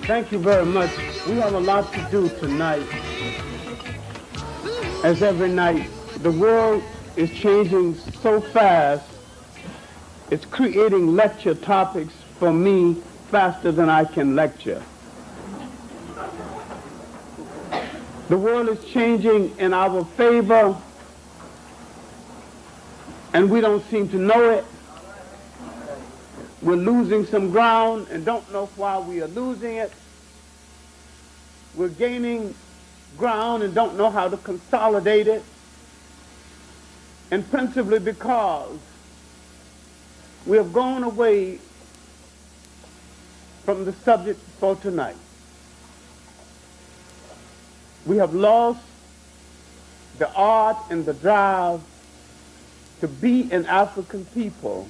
Thank you very much. We have a lot to do tonight. As every night, the world is changing so fast, it's creating lecture topics for me faster than I can lecture. The world is changing in our favor, and we don't seem to know it. We're losing some ground and don't know why we are losing it. We're gaining ground and don't know how to consolidate it. And principally because we have gone away from the subject for tonight. We have lost the art and the drive to be an African people.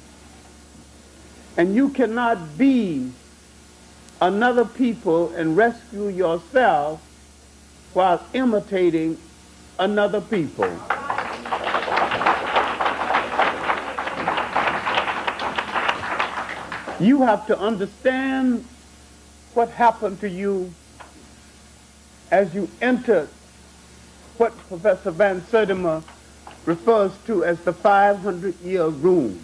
And you cannot be another people and rescue yourself while imitating another people. You have to understand what happened to you as you entered what Professor Van Sertima refers to as the 500-year room.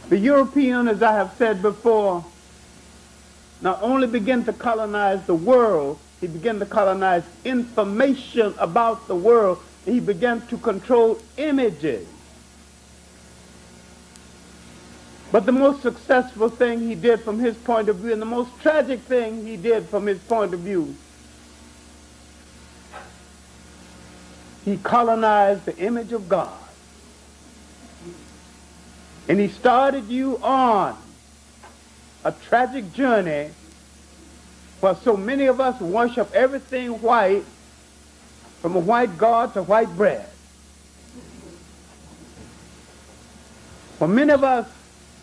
The European, as I have said before, not only began to colonize the world, he began to colonize information about the world, and he began to control images. But the most successful thing he did from his point of view, and the most tragic thing he did from his point of view, he colonized the image of God. And he started you on a tragic journey where so many of us worship everything white, from a white God to white bread. For many of us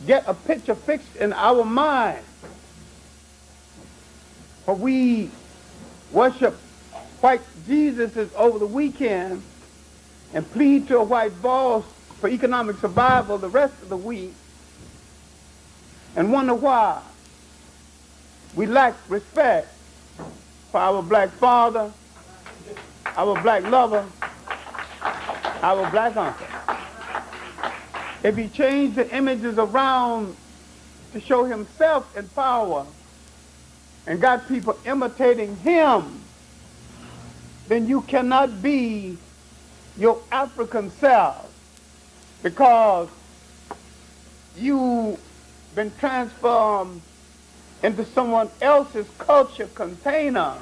get a picture fixed in our mind, where we worship white Jesuses over the weekend and plead to a white boss for economic survival the rest of the week, and wonder why we lack respect for our black father, our black lover, our black uncle. If he changed the images around to show himself in power and got people imitating him, then you cannot be your African self, because you've been transformed into someone else's culture container,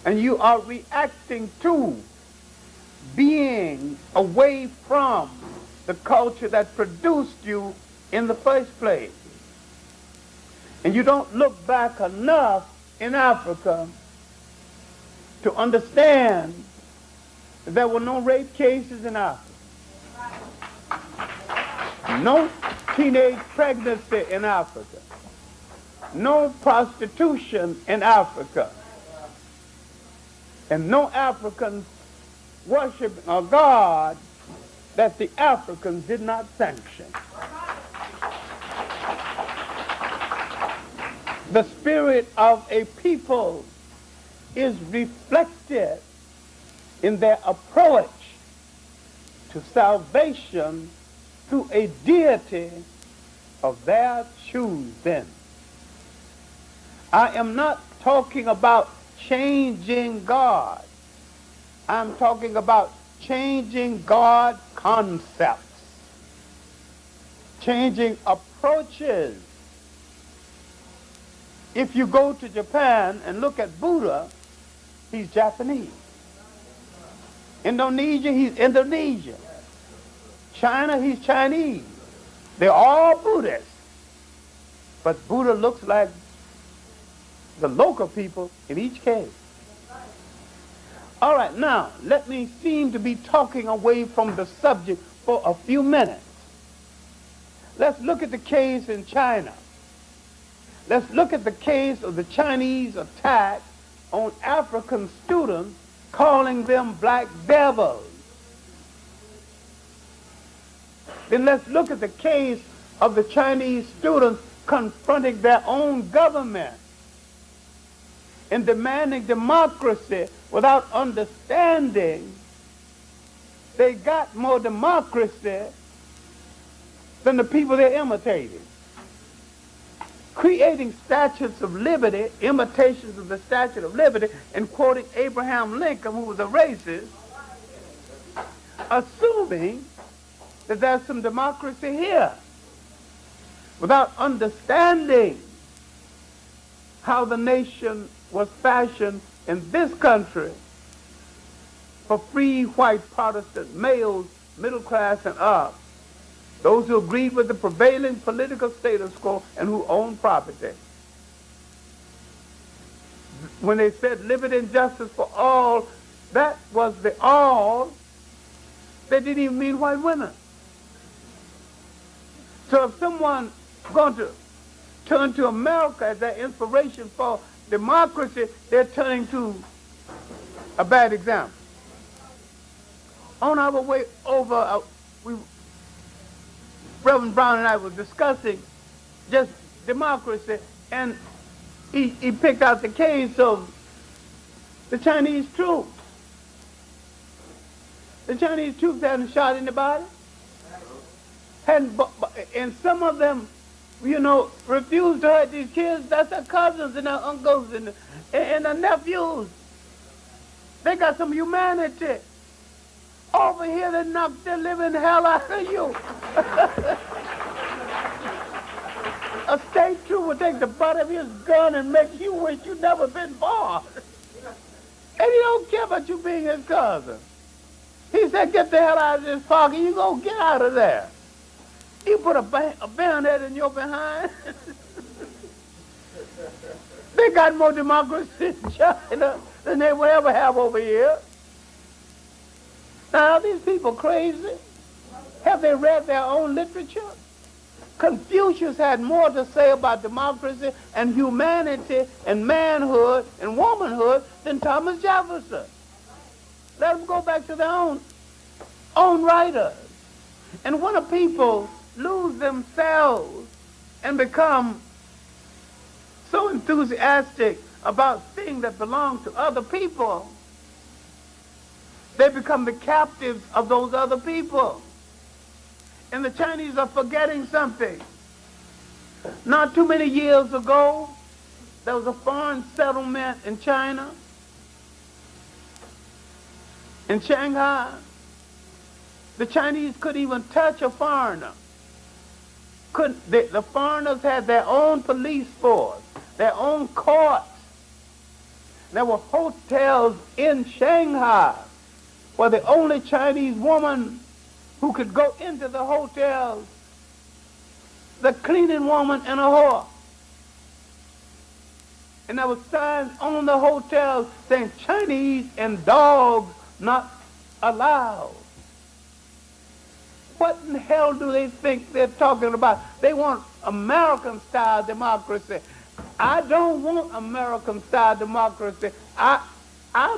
and you are reacting to being away from the culture that produced you in the first place. And you don't look back enough in Africa to understand that there were no rape cases in Africa, no teenage pregnancy in Africa, no prostitution in Africa, and no Africans worshiping a God that the Africans did not sanction. The spirit of a people is reflected in their approach to salvation through a deity of their choosing. I am not talking about changing God. I'm talking about changing God concepts, changing approaches. If you go to Japan and look at Buddha, he's Japanese. Indonesia, he's Indonesian. China, he's Chinese. They're all Buddhists. But Buddha looks like the local people in each case. All right, now, let me seem to be talking away from the subject for a few minutes. Let's look at the case in China. Let's look at the case of the Chinese attack on African students, calling them black devils. Then let's look at the case of the Chinese students confronting their own government and demanding democracy without understanding they got more democracy than the people they're imitating. Creating statutes of liberty, imitations of the Statute of Liberty, and quoting Abraham Lincoln, who was a racist, assuming that there's some democracy here, without understanding how the nation was fashioned in this country for free white Protestant males, middle class and up, those who agreed with the prevailing political status quo and who owned property. When they said liberty and justice for all, that was the all. They didn't even mean white women. So if someone's going to turn to America as their inspiration for democracy, they're turning to a bad example. On our way over, Reverend Brown and I were discussing just democracy, and he picked out the case of the Chinese troops. The Chinese troops hadn't shot anybody. And some of them, refused to hurt these kids. That's their cousins and their uncles and their nephews. They got some humanity. Over here, they knocked the living hell out of you. A state trooper would take the butt of his gun and make you wish you'd never been born. And he don't care about you being his cousin. He said, get the hell out of this pocket. You gonna get out of there. You put a bayonet in your behind. They got more democracy in China than they will ever have over here. Now, are these people crazy? Have they read their own literature? Confucius had more to say about democracy and humanity and manhood and womanhood than Thomas Jefferson. Let them go back to their own writers. And when a people lose themselves and become so enthusiastic about things that belong to other people, they become the captives of those other people. And the Chinese are forgetting something. Not too many years ago, there was a foreign settlement in China, in Shanghai. The Chinese couldn't even touch a foreigner. The foreigners had their own police force, their own courts. There were hotels in Shanghai where the only Chinese woman who could go into the hotels, the cleaning woman and a whore. And there were signs on the hotels saying Chinese and dogs not allowed. What in the hell do they think they're talking about? They want American-style democracy. I don't want American-style democracy. I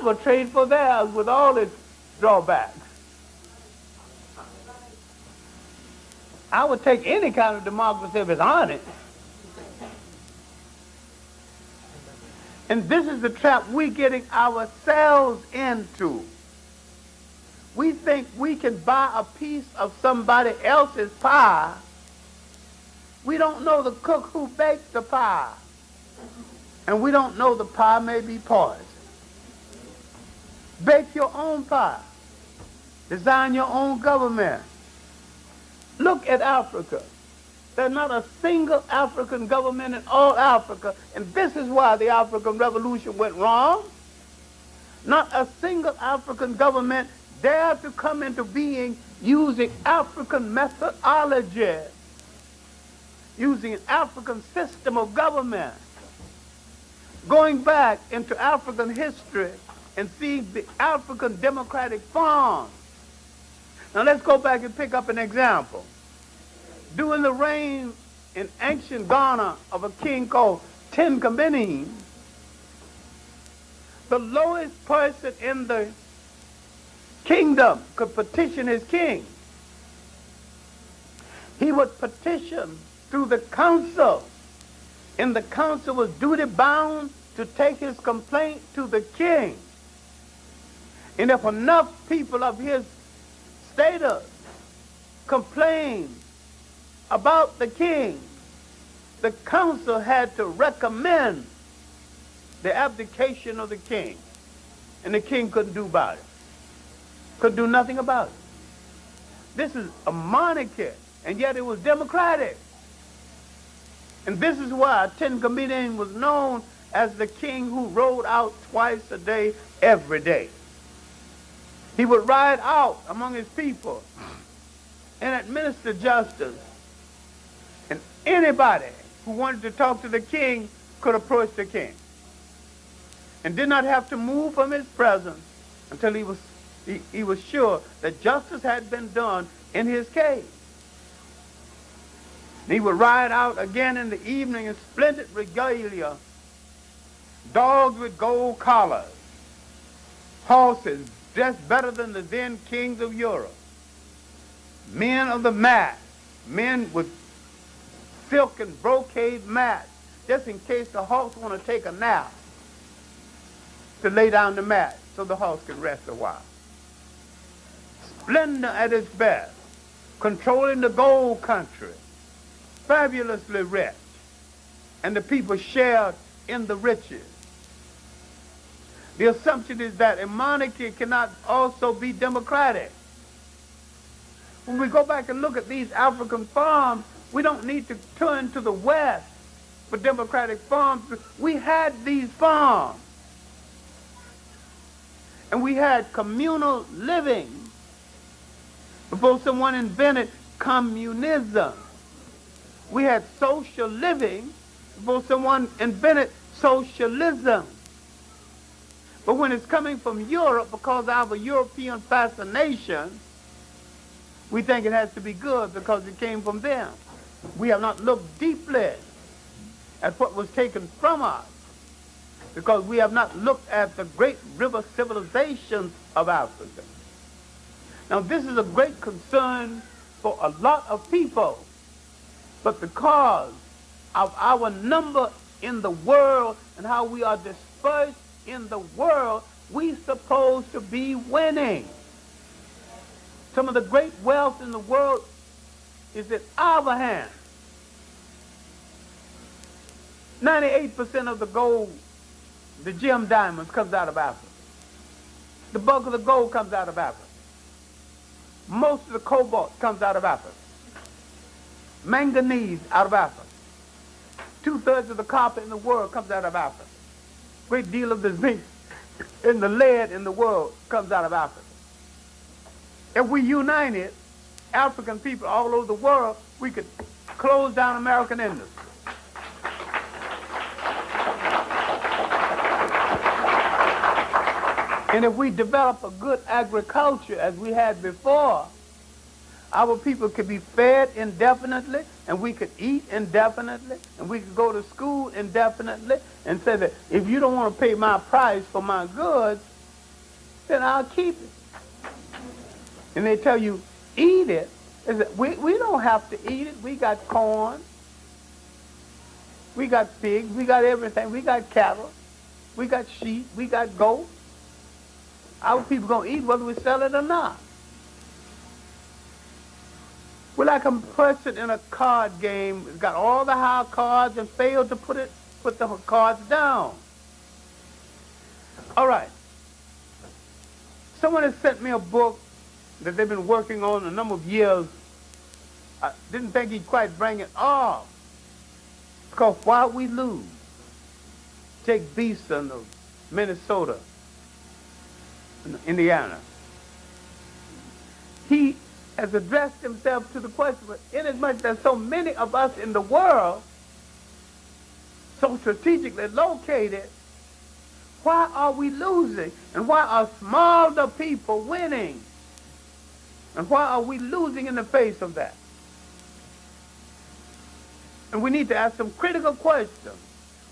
would trade for theirs with all its drawbacks. I would take any kind of democracy if it's honest. And this is the trap we're getting ourselves into. We think we can buy a piece of somebody else's pie. We don't know the cook who baked the pie. And we don't know the pie may be poison. Bake your own pie. Design your own government. Look at Africa. There's not a single African government in all Africa, and this is why the African Revolution went wrong. Not a single African government dared to come into being using African methodology, using an African system of government. Going back into African history and seeing the African democratic form. Now let's go back and pick up an example. During the reign in ancient Ghana of a king called Tenkabenin, the lowest person in the kingdom could petition his king. He would petition through the council And the council was duty bound to take his complaint to the king. And if enough people of his status complained about the king, the council had to recommend the abdication of the king. And the king couldn't do about it. Couldn't do nothing about it. This is a monarchy, and yet it was democratic. And this is why Ten Comedian was known as the king who rode out twice a day, every day. He would ride out among his people and administer justice. And anybody who wanted to talk to the king could approach the king, and did not have to move from his presence until he was sure that justice had been done in his case. And he would ride out again in the evening in splendid regalia, dogs with gold collars, horses dressed better than the then kings of Europe, men of the mat, men with silk and brocade mats, just in case the horse want to take a nap, to lay down the mat so the horse can rest a while. Splendor at its best, controlling the gold country, fabulously rich, and the people shared in the riches. The assumption is that a monarchy cannot also be democratic. When we go back and look at these African farms, we don't need to turn to the West for democratic farms. We had these farms. And we had communal living before someone invented communism. We had social living before someone invented socialism. But when it's coming from Europe, because of our European fascination, we think it has to be good because it came from them. We have not looked deeply at what was taken from us, because we have not looked at the great river civilizations of Africa. Now, this is a great concern for a lot of people, but because of our number in the world and how we are dispersed in the world, we're supposed to be winning. Some of the great wealth in the world is in our hands. 98% of the gold, the gem diamonds, comes out of Africa. The bulk of the gold comes out of Africa. Most of the cobalt comes out of Africa. Manganese out of Africa. 2/3 of the copper in the world comes out of Africa. Great deal of the zinc and the lead in the world comes out of Africa. If we united African people all over the world, we could close down American industry. And if we develop a good agriculture as we had before, our people could be fed indefinitely, and we could eat indefinitely, and we could go to school indefinitely, and say that if you don't want to pay my price for my goods, then I'll keep it. And they tell you, eat it. They say, we don't have to eat it. We got corn. We got pigs. We got everything. We got cattle. We got sheep. We got goats. Our people going to eat whether we sell it or not. We're like a person in a card game who's got all the high cards and failed to put the cards down. All right. Someone has sent me a book that they've been working on a number of years. I didn't think he'd quite bring it off. It's called Why We Lose. Jake Beeson of Minnesota, Indiana. He has addressed himself to the question, but inasmuch there's so many of us in the world, so strategically located, why are we losing? And why are smaller people winning? And why are we losing in the face of that? And we need to ask some critical questions.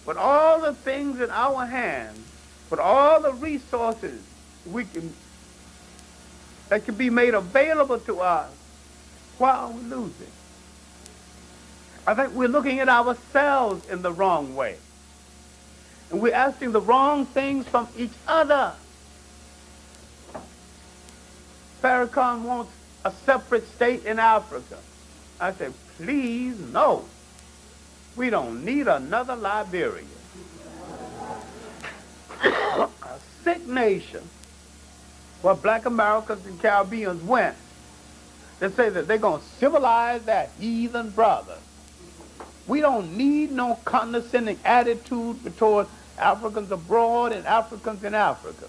With all the things in our hands, with all the resources that can be made available to us, why are we losing? I think we're looking at ourselves in the wrong way. And we're asking the wrong things from each other. Farrakhan wants a separate state in Africa. I say, please, no. We don't need another Liberia. A sick nation where black Americans and Caribbeans went. They say that they're going to civilize their heathen brothers. We don't need no condescending attitude toward Africans abroad and Africans in Africa.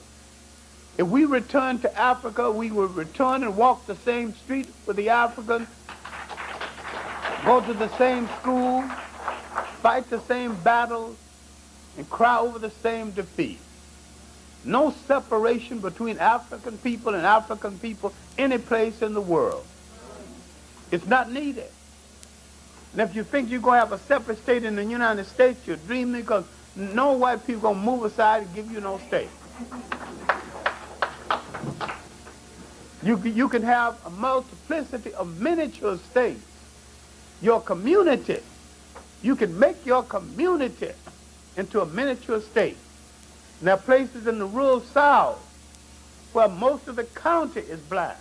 If we return to Africa, we will return and walk the same street with the Africans, go to the same school, fight the same battles, and cry over the same defeat. No separation between African people and African people any place in the world. It's not needed. And if you think you're going to have a separate state in the United States, you're dreaming, because no white people are going to move aside and give you no state. You can have a multiplicity of miniature states. Your community, you can make your community into a miniature state. And there are places in the rural South where most of the county is black.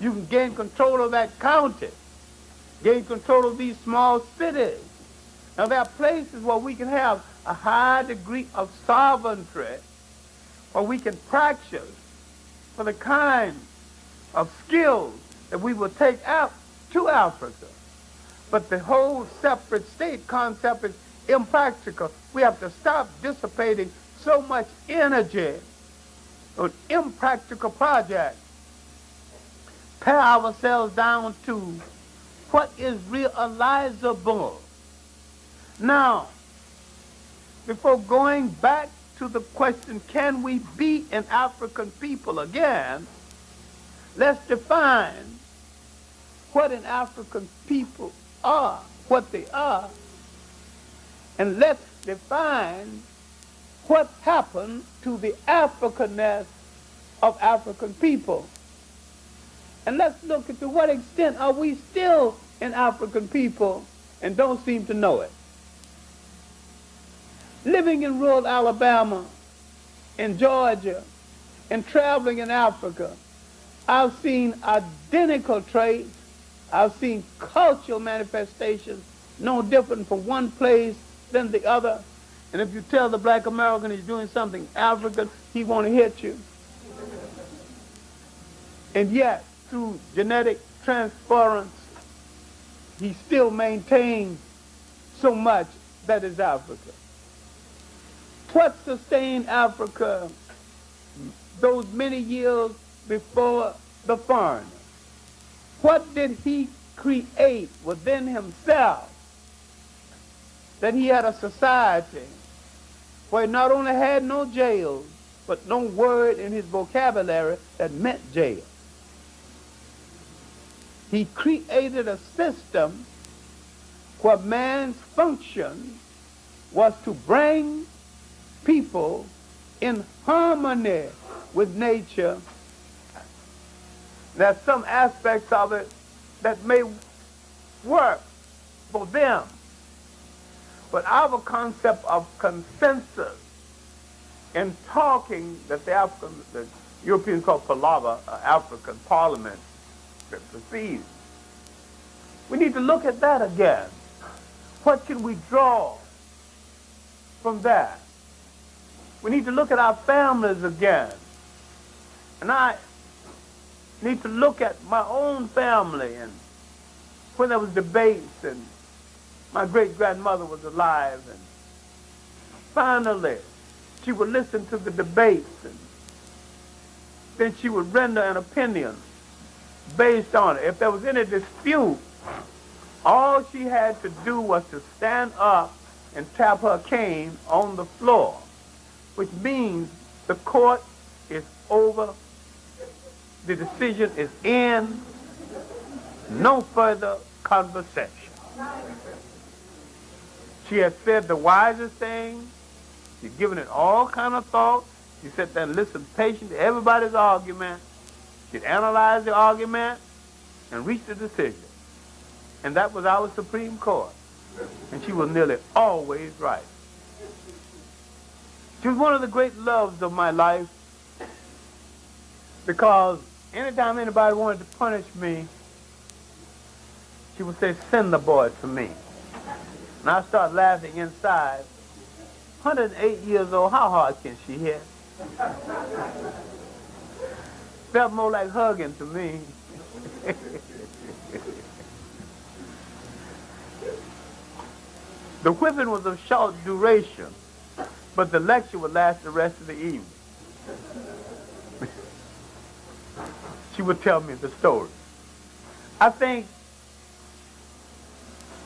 You can gain control of that county, gain control of these small cities. Now there are places where we can have a high degree of sovereignty, where we can practice for the kind of skills that we will take out to Africa. But the whole separate state concept is impractical. We have to stop dissipating so much energy on impractical projects. Pare ourselves down to what is realizable. Now, before going back to the question, can we be an African people again, let's define what an African people are, what they are, and let's define what happened to the Africanness of African people. And let's look at to what extent are we still an African people and don't seem to know it. Living in rural Alabama, in Georgia, and traveling in Africa, I've seen identical traits. I've seen cultural manifestations no different from one place than the other. And if you tell the black American he's doing something African, he want to hit you. And yet, through genetic transference, he still maintains so much that is Africa. What sustained Africa those many years before the foreigner? What did he create within himself that he had a society where he not only had no jails, but no word in his vocabulary that meant jail? He created a system where man's function was to bring people in harmony with nature. There's some aspects of it that may work for them, but our concept of consensus in talking that the Europeans call palaver, African parliament, that proceeds. We need to look at that again. What can we draw from that? We need to look at our families again. And I need to look at my own family, and when there was debates and my great-grandmother was alive, and finally she would listen to the debates, and then she would render an opinion based on it. If there was any dispute, all she had to do was to stand up and tap her cane on the floor, which means the court is over, the decision is in, no further conversation. She had said the wisest thing. She'd given it all kind of thought. She sat there and listened patiently to everybody's argument. She'd analyze the argument and reach a decision. And that was our Supreme Court. And she was nearly always right. She was one of the great loves of my life, because anytime anybody wanted to punish me, she would say, send the boy to me. And I start laughing inside. 108 years old, how hard can she hit? Felt more like hugging to me. The whipping was of short duration, but the lecture would last the rest of the evening. She would tell me the story. I think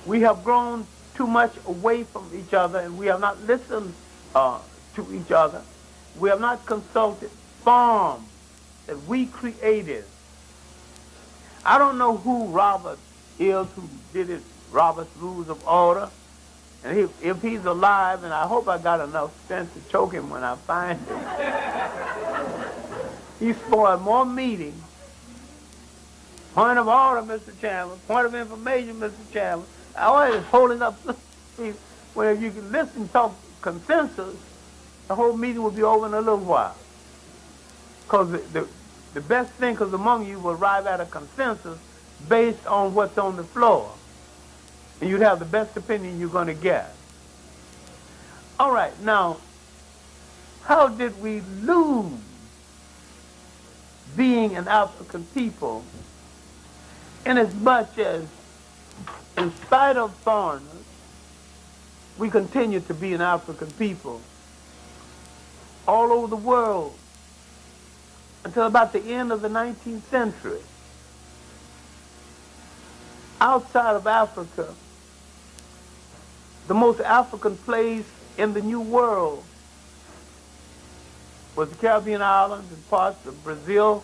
we have grown too much away from each other, and we have not listened to each other. We have not consulted forms that we created. I don't know who Robert is, who did it, Robert's Rules of Order. And if he's alive, and I hope I got enough sense to choke him when I find him, he spoiled more meetings. Point of order, Mr. Chandler. Point of information, Mr. Chandler. I always holding up. When if you can listen, talk consensus, the whole meeting will be over in a little while. Because the best thinkers among you will arrive at a consensus based on what's on the floor. And you'd have the best opinion you're going to get. All right, now, how did we lose being an African people, inasmuch as, in spite of foreigners, we continue to be an African people all over the world until about the end of the 19th century? Outside of Africa, the most African place in the New World was the Caribbean islands and parts of Brazil.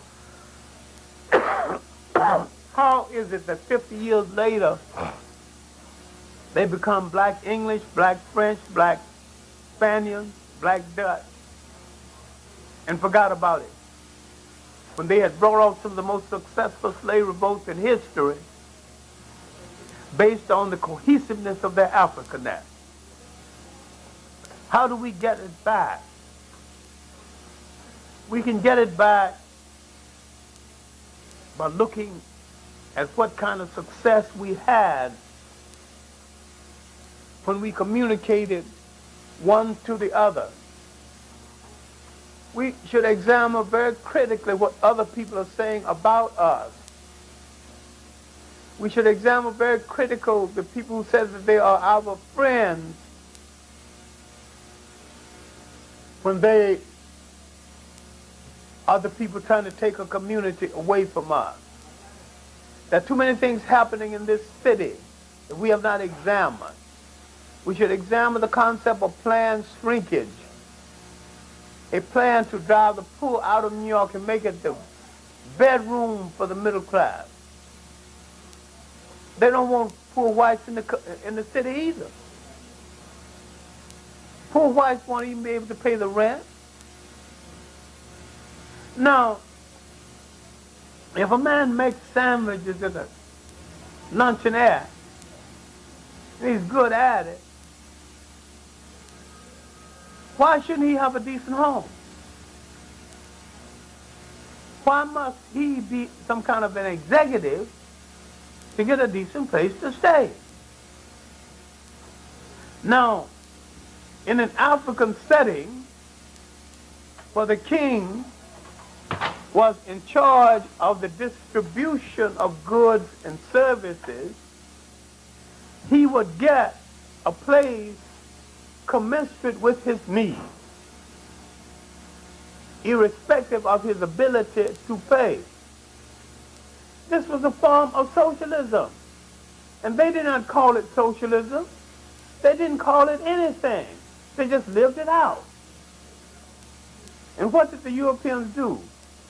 How is it that 50 years later, they become black English, black French, black Spaniards, black Dutch, and forgot about it? When they had brought off some of the most successful slave revolts in history, based on the cohesiveness of their Africanness. How do we get it back? We can get it back by looking at what kind of success we had when we communicated one to the other. We should examine very critically what other people are saying about us. We should examine very critical the people who say that they are our friends when they are the people trying to take a community away from us. There are too many things happening in this city that we have not examined. We should examine the concept of planned shrinkage, a plan to drive the poor out of New York and make it the bedroom for the middle class. They don't want poor whites in the city either. Poor whites won't even be able to pay the rent. Now, if a man makes sandwiches at a luncheonette, and he's good at it, why shouldn't he have a decent home? Why must he be some kind of an executive to get a decent place to stay? Now, in an African setting, where the king was in charge of the distribution of goods and services, he would get a place commensurate with his needs, irrespective of his ability to pay. This was a form of socialism. And they did not call it socialism. They didn't call it anything. They just lived it out. And what did the Europeans do?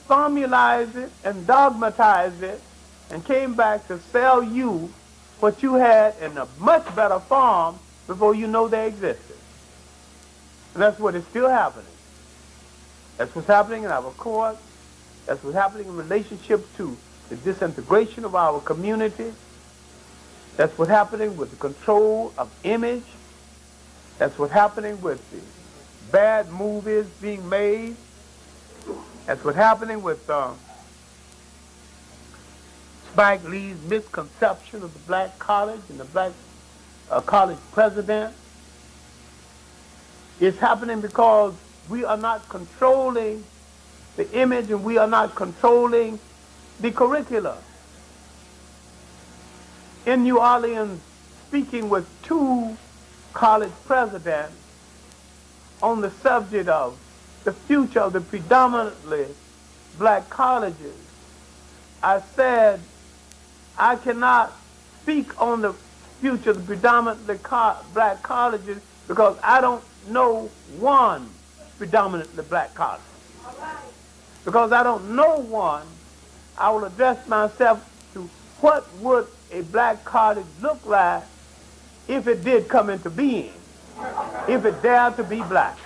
Formalize it and dogmatize it and came back to sell you what you had in a much better form before you know they existed. And that's what is still happening. That's what's happening in our courts. That's what's happening in relationship to the disintegration of our community. That's what's happening with the control of image. That's what's happening with the bad movies being made. That's what's happening with Spike Lee's misconception of the black college and the black college president. It's happening because we are not controlling the image and we are not controlling the curricula. In New Orleans, speaking with two college presidents on the subject of the future of the predominantly black colleges, I said, I cannot speak on the future of the predominantly black colleges because I don't know one predominantly black college. Because I don't know one, I will address myself to what would a black college look like if it did come into being, if it dared to be black.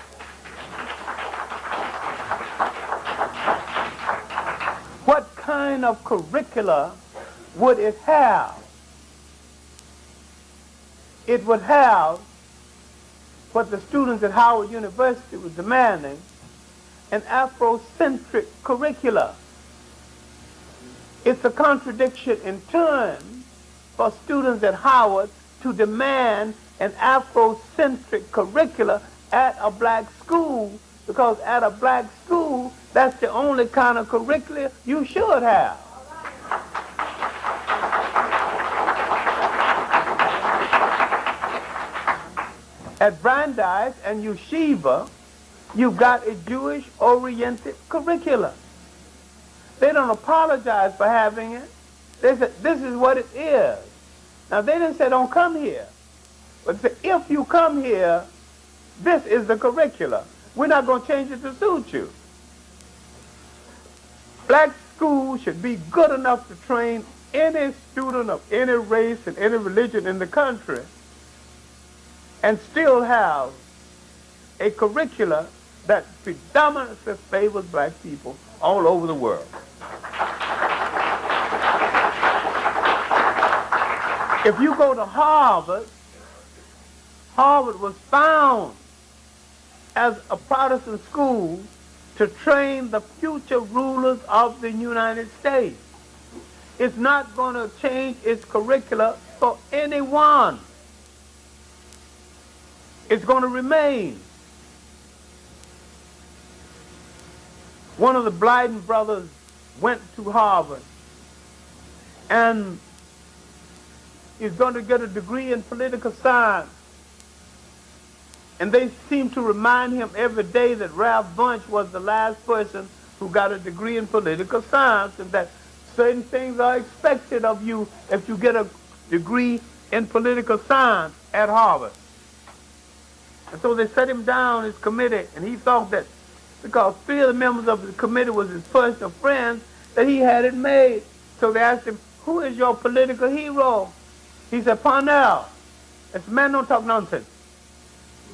What kind of curricula would it have? It would have what the students at Howard University were demanding, an Afrocentric curricula. It's a contradiction in terms for students at Howard to demand an Afrocentric curricula at a black school, because at a black school, that's the only kind of curricula you should have. At Brandeis and Yeshiva, you've got a Jewish-oriented curricula. They don't apologize for having it. They said, this is what it is. Now, they didn't say, don't come here. But they said, if you come here, this is the curricula. We're not going to change it to suit you. Black schools should be good enough to train any student of any race and any religion in the country and still have a curricula that predominantly favors black people all over the world. If you go to Harvard, Harvard was found as a Protestant school to train the future rulers of the United States. It's not going to change its curricula for anyone. It's going to remain. One of the Blyden brothers went to Harvard and is going to get a degree in political science. And they seem to remind him every day that Ralph Bunche was the last person who got a degree in political science, and that certain things are expected of you if you get a degree in political science at Harvard. And so they set him down his committee, and he thought that because three of the members of the committee was his personal friends, that he had it made. So they asked him, who is your political hero? He said, Parnell. This man don't talk nonsense.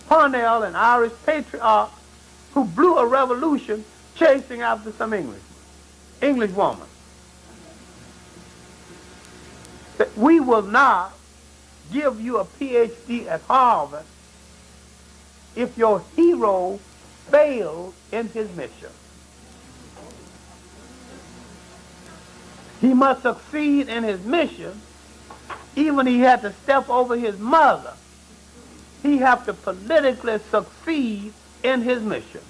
Parnell, an Irish patriarch who blew a revolution chasing after some English woman. That we will not give you a PhD at Harvard if your hero failed in his mission. He must succeed in his mission. Even he had to step over his mother. He had to politically succeed in his mission.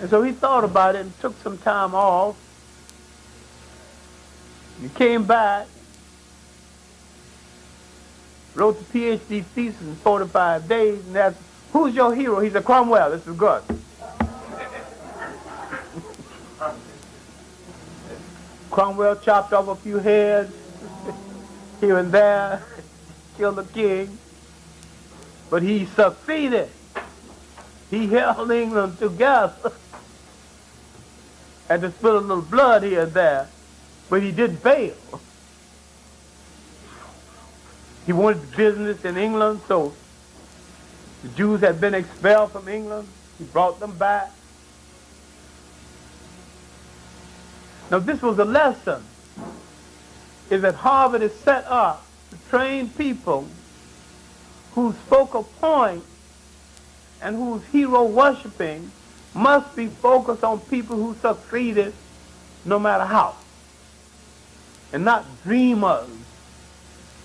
And so he thought about it and took some time off. He came back, wrote the PhD thesis in 45 days, and asked, who's your hero? He said, Cromwell. This is good. Cromwell chopped off a few heads here and there, killed the king, but he succeeded. He held England together. Had to spill a little blood here and there, but he didn't fail. He wanted business in England, so the Jews had been expelled from England. He brought them back. Now this was a lesson is that Harvard is set up to train people whose focal point and whose hero worshiping must be focused on people who succeeded no matter how, and not dreamers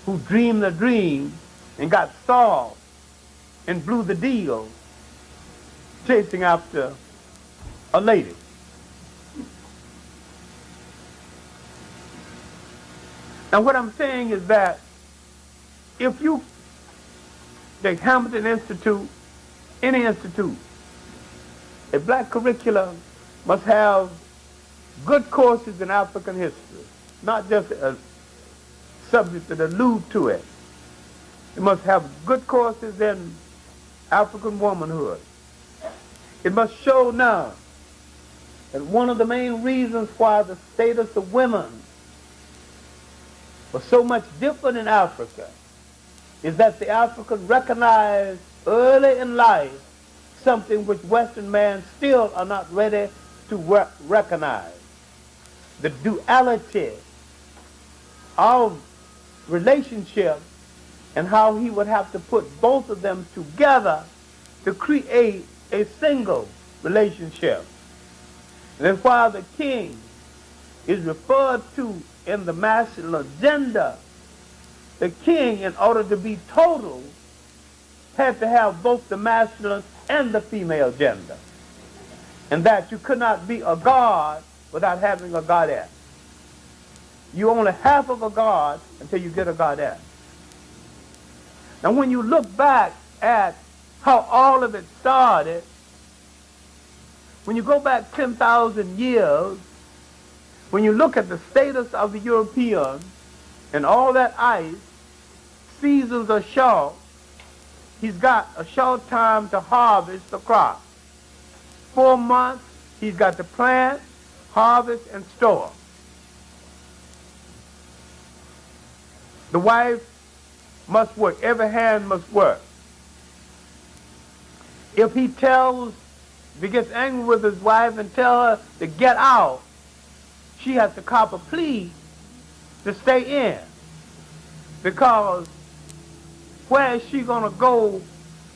who dreamed the dream and got stalled and blew the deal chasing after a lady. Now what I'm saying is that if you take Hamilton Institute, any institute, a black curriculum must have good courses in African history, not just a subject that allude to it. It must have good courses in African womanhood. It must show now that one of the main reasons why the status of women was so much different in Africa is that the African recognized early in life something which Western men still are not ready to recognize. The duality of relationship and how he would have to put both of them together to create a single relationship. And that's why the king is referred to in the masculine gender. The king, in order to be total, had to have both the masculine and the female gender. And that you could not be a god without having a goddess. You're only half of a god until you get a goddess. Now when you look back at how all of it started, when you go back 10,000 years, when you look at the status of the Europeans and all that ice, seasons are short, he's got a short time to harvest the crop. 4 months, he's got to plant, harvest, and store. The wife must work. Every hand must work. If he gets angry with his wife and tells her to get out, she has to cop a plea to stay in. Because where is she going to go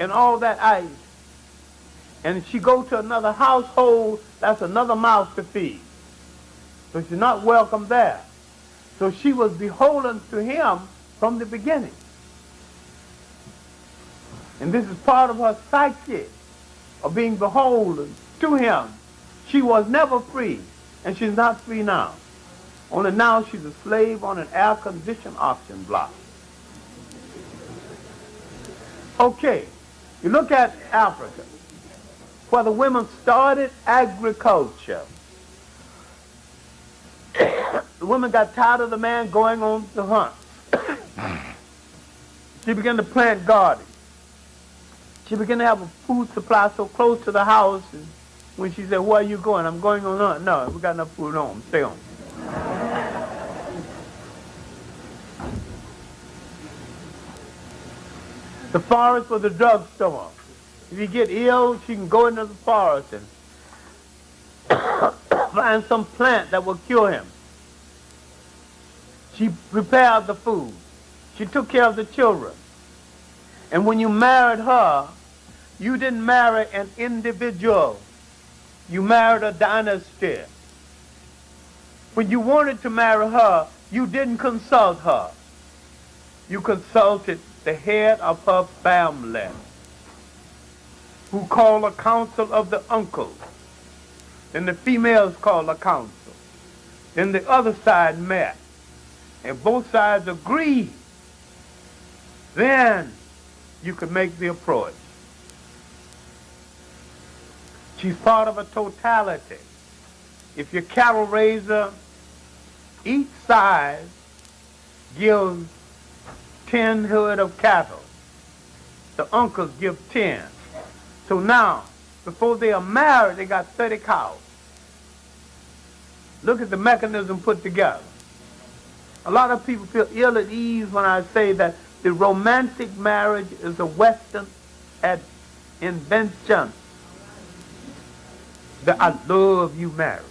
in all that ice? And if she go to another household, that's another mouth to feed. So she's not welcome there. So she was beholden to him from the beginning. And this is part of her psyche, of being beholden to him. She was never free, and she's not free now. Only now she's a slave on an air-conditioned auction block. Okay, you look at Africa, where the women started agriculture. The women got tired of the man going on to hunt. She began to plant gardens. She began to have a food supply so close to the house, and when she said, "Where are you going?" "I'm going on hunt." "No, we got enough food at home. Stay home." The forest was a drugstore. If you get ill, she can go into the forest and find some plant that will cure him. She prepared the food. She took care of the children. And when you married her, you didn't marry an individual. You married a dynasty. When you wanted to marry her, you didn't consult her. You consulted the head of her family, who called a council of the uncles. Then the females called a council. Then the other side met, and both sides agreed. Then you could make the approach. She's part of a totality. If you're a cattle raiser, each side gives 10 head of cattle. The uncles give 10. So now, before they are married, they got 30 cows. Look at the mechanism put together. A lot of people feel ill at ease when I say that the romantic marriage is a Western invention. The "I love you" marriage.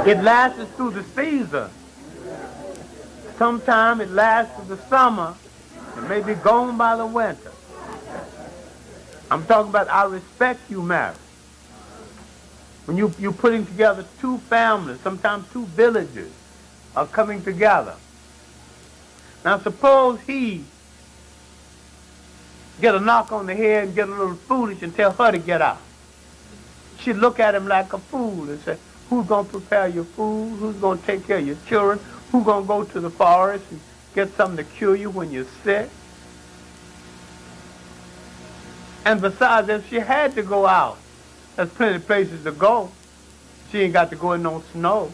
It lasts through the season. Sometimes it lasts through the summer. It may be gone by the winter. I'm talking about I respect you marriage. When you're putting together two families, sometimes two villages are coming together. Now suppose he get a knock on the head and get a little foolish and tell her to get out. She'd look at him like a fool and say, who's going to prepare your food? Who's going to take care of your children? Who's going to go to the forest and get something to cure you when you're sick? And besides, if she had to go out, there's plenty of places to go. She ain't got to go in no snow.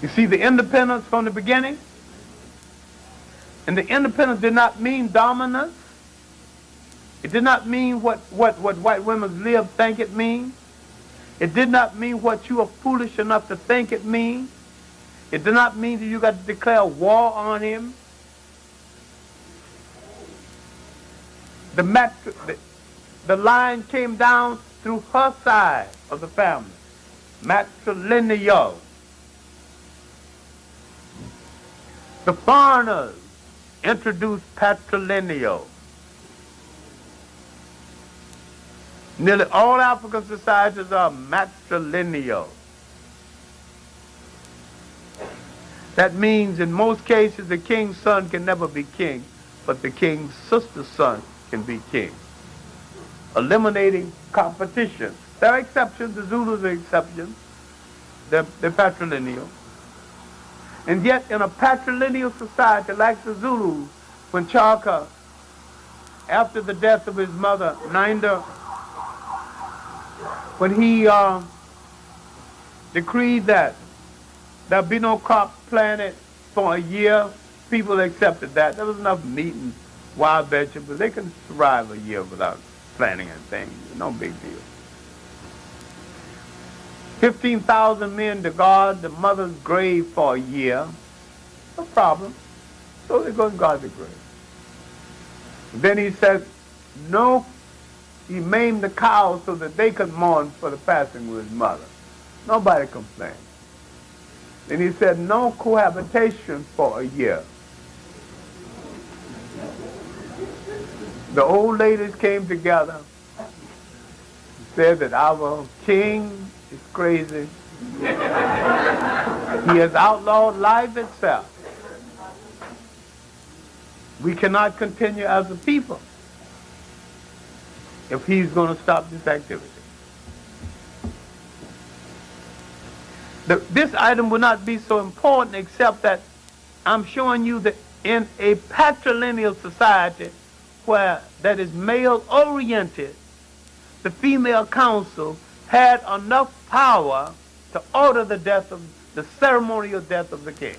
You see the independence from the beginning? And the independence did not mean dominance. It did not mean what white women live think it means. It did not mean what you are foolish enough to think it means. It did not mean that you got to declare war on him. The line came down through her side of the family. Matrilineal. The foreigners introduced patrilineal. Nearly all African societies are matrilineal. That means in most cases the king's son can never be king, but the king's sister's son can be king. Eliminating competition. There are exceptions, the Zulus are exceptions. They're patrilineal. And yet in a patrilineal society like the Zulus, when Chaka, after the death of his mother, Ninda, when he decreed that there be no crop planted for a year, people accepted that. There was enough meat and wild vegetables. They can survive a year without planting anything. No big deal. 15,000 men to guard the mother's grave for a year. No problem. So they go and guard the grave. Then he said, no, he maimed the cows so that they could mourn for the passing of his mother. Nobody complained. Then he said, no cohabitation for a year. The old ladies came together, said that our king is crazy. He has outlawed life itself. We cannot continue as a people if he's going to stop this activity. This item will not be so important except that I'm showing you that in a patrilineal society where that is male-oriented, the female council had enough power to order the death of the ceremonial death of the king.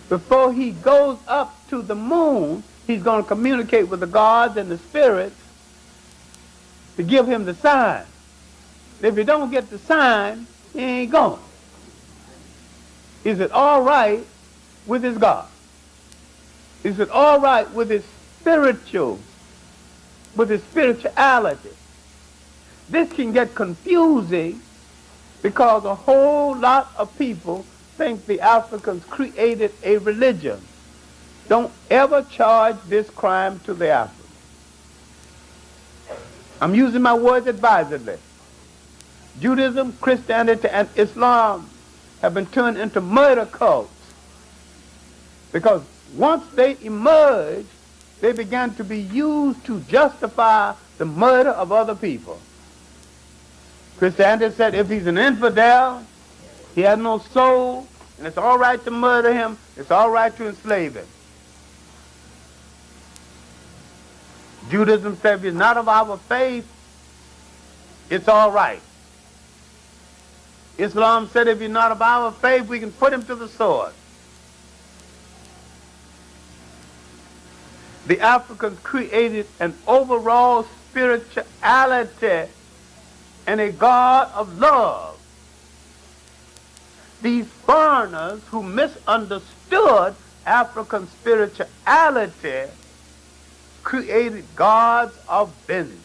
Before he goes up to the moon, he's going to communicate with the gods and the spirits to give him the sign. If he don't get the sign, he ain't going. Is it all right with his God? Is it all right with his spirituality? This can get confusing because a whole lot of people think the Africans created a religion. Don't ever charge this crime to the Africans. I'm using my words advisedly. Judaism, Christianity, and Islam have been turned into murder cults because once they emerged, they began to be used to justify the murder of other people. Christianity said if he's an infidel, he has no soul, and it's all right to murder him, it's all right to enslave him. Judaism said if he's not of our faith, it's all right. Islam said if he's not of our faith, we can put him to the sword. The Africans created an overall spirituality and a God of love. These foreigners who misunderstood African spirituality created gods of vengeance.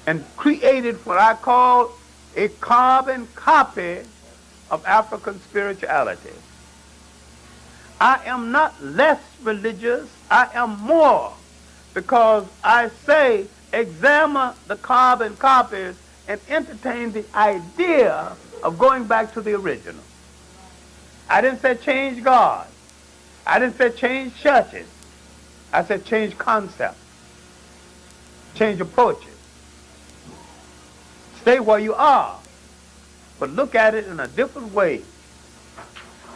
and created what I call a carbon copy of African spirituality. I am not less religious, I am more, because I say examine the carbon copies and entertain the idea of going back to the original. I didn't say change God. I didn't say change churches. I said change concepts, change approaches. Stay where you are, but look at it in a different way.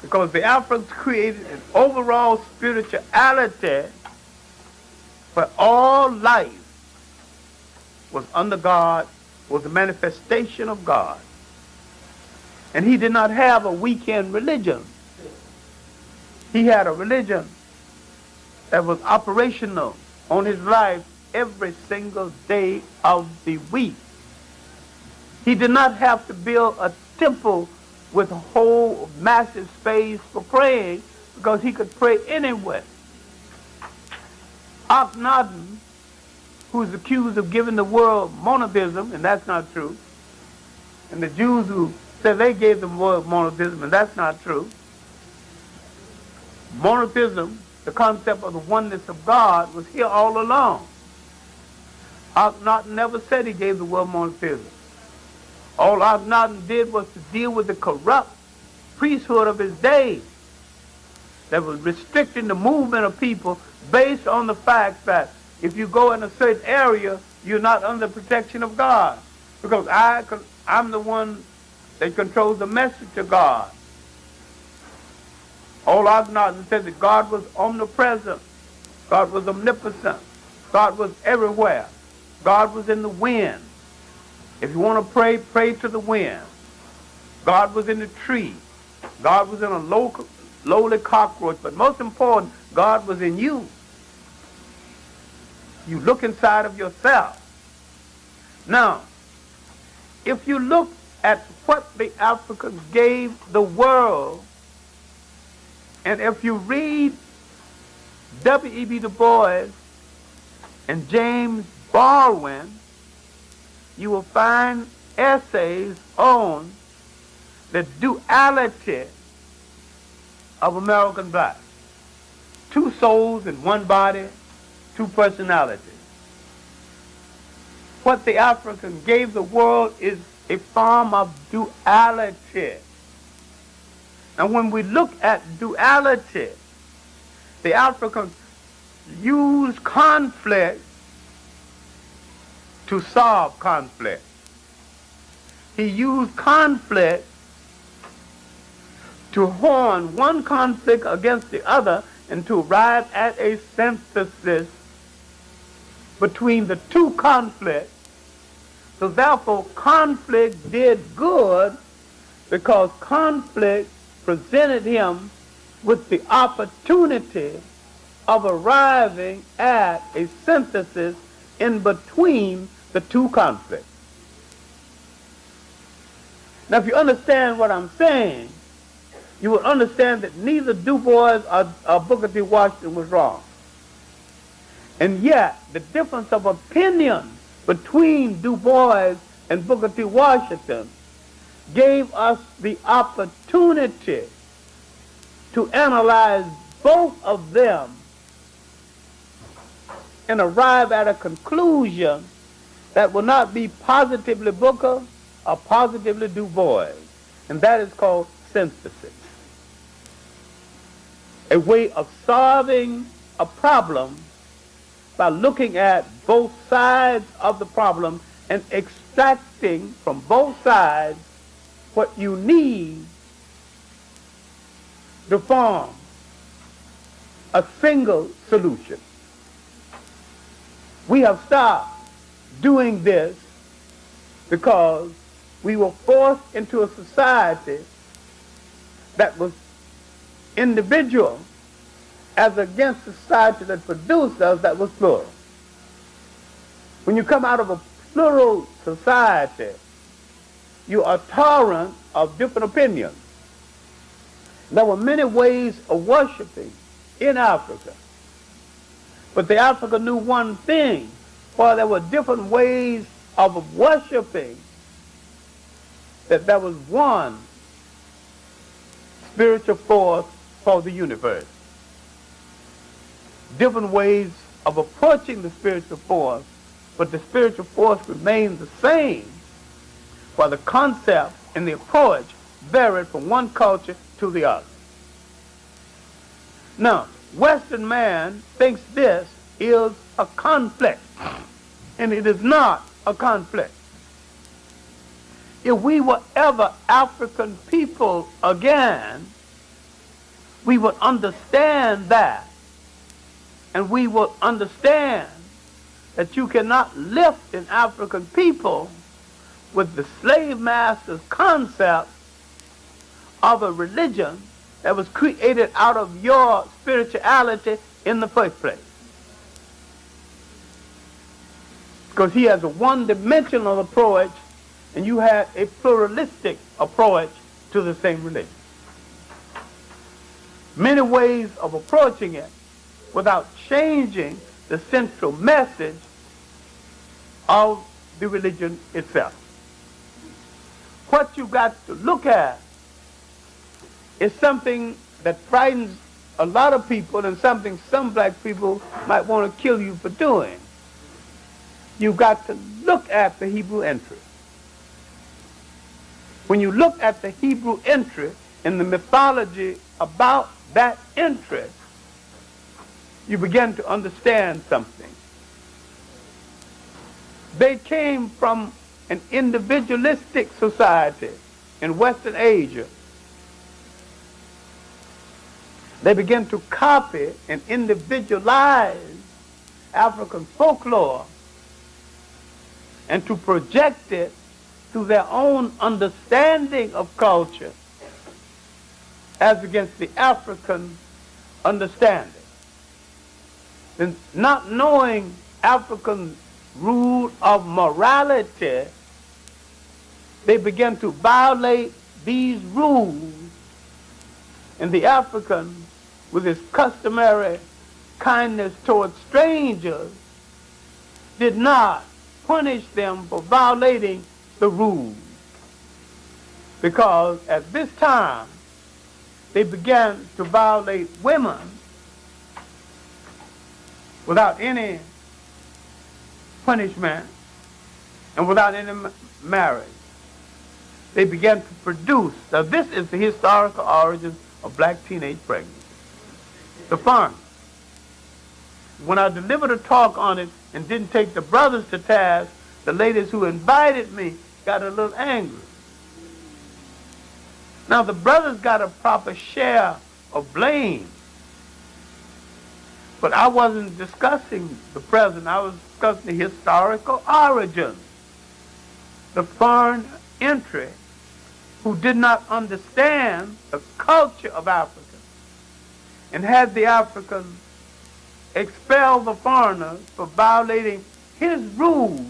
Because the Africans created an overall spirituality where all life was under God, was a manifestation of God. And he did not have a weekend religion. He had a religion that was operational on his life every single day of the week. He did not have to build a temple with a whole massive space for praying, because he could pray anywhere. Akhenaten, who is accused of giving the world monotheism, and that's not true, and the Jews who said they gave the world monotheism, and that's not true. Monotheism, the concept of the oneness of God, was here all along. Akhenaten never said he gave the world monotheism. All Akhenaten did was to deal with the corrupt priesthood of his day that was restricting the movement of people based on the fact that if you go in a certain area, you're not under the protection of God. Because I'm the one that controls the message to God. All Akhenaten said that God was omnipresent. God was omnipotent. God was everywhere. God was in the wind. If you want to pray, pray to the wind. God was in the tree. God was in a lowly cockroach. But most important, God was in you. You look inside of yourself. Now, if you look at what the Africans gave the world, and if you read W.E.B. Du Bois and James Baldwin, you will find essays on the duality of American blacks. Two souls in one body, two personalities. What the African gave the world is a form of duality. And when we look at duality, the Africans use conflict to solve conflict. He used conflict to horn one conflict against the other and to arrive at a synthesis between the two conflicts. So therefore, conflict did good because conflict presented him with the opportunity of arriving at a synthesis in between the two conflicts. Now, if you understand what I'm saying, you will understand that neither Du Bois or Booker T. Washington was wrong. And yet, the difference of opinion between Du Bois and Booker T. Washington gave us the opportunity to analyze both of them and arrive at a conclusion that will not be positively Booker or positively Du Bois. And that is called synthesis. A way of solving a problem by looking at both sides of the problem and extracting from both sides what you need to form a single solution. We have stopped doing this because we were forced into a society that was individual as against the society that produced us that was plural. When you come out of a plural society, you are tolerant of different opinions. There were many ways of worshiping in Africa. But the Africa knew one thing, while there were different ways of worshiping that there was one spiritual force for the universe. Different ways of approaching the spiritual force, but the spiritual force remained the same, while the concept and the approach varied from one culture to the other. Now, Western man thinks this is a conflict, and it is not a conflict. If we were ever African people again, we would understand that, and we would understand that you cannot lift an African people with the slave master's concept of a religion that was created out of your spirituality in the first place. Because he has a one-dimensional approach, and you had a pluralistic approach to the same religion. Many ways of approaching it without changing the central message of the religion itself. What you got to look at is something that frightens a lot of people, and something some black people might want to kill you for doing. You've got to look at the Hebrew entry. When you look at the Hebrew entry and the mythology about that entry, you begin to understand something. They came from an individualistic society in Western Asia. They began to copy and individualize African folklore and to project it through their own understanding of culture as against the African understanding. And not knowing African rule of morality, they began to violate these rules, and the African, with his customary kindness towards strangers, did not punish them for violating the rules. Because at this time, they began to violate women without any punishment and without any marriage. They began to produce. Now this is the historical origins of black teenage pregnancy. The farm. When I delivered a talk on it and didn't take the brothers to task, the ladies who invited me got a little angry. Now the brothers got a proper share of blame, but I wasn't discussing the present. I was discussing the historical origins. The foreign entry who did not understand the culture of Africa and had the Africans expel the foreigners for violating his rules.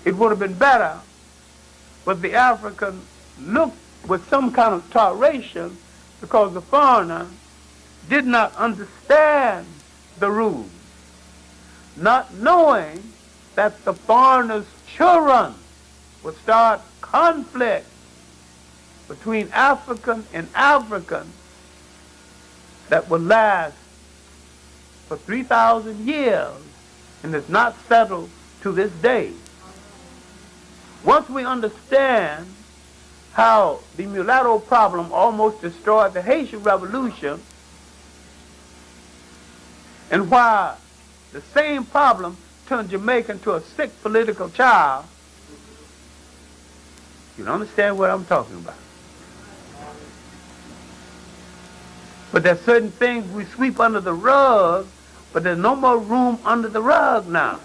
It would have been better, but the African looked with some kind of toleration because the foreigner did not understand the rules, not knowing that the foreigner's children would start conflict between African and African that would last for 3,000 years and is not settled to this day. Once we understand how the mulatto problem almost destroyed the Haitian Revolution, and why the same problem turned Jamaica into a sick political child, you don't understand what I'm talking about. But there's certain things we sweep under the rug, but there's no more room under the rug now.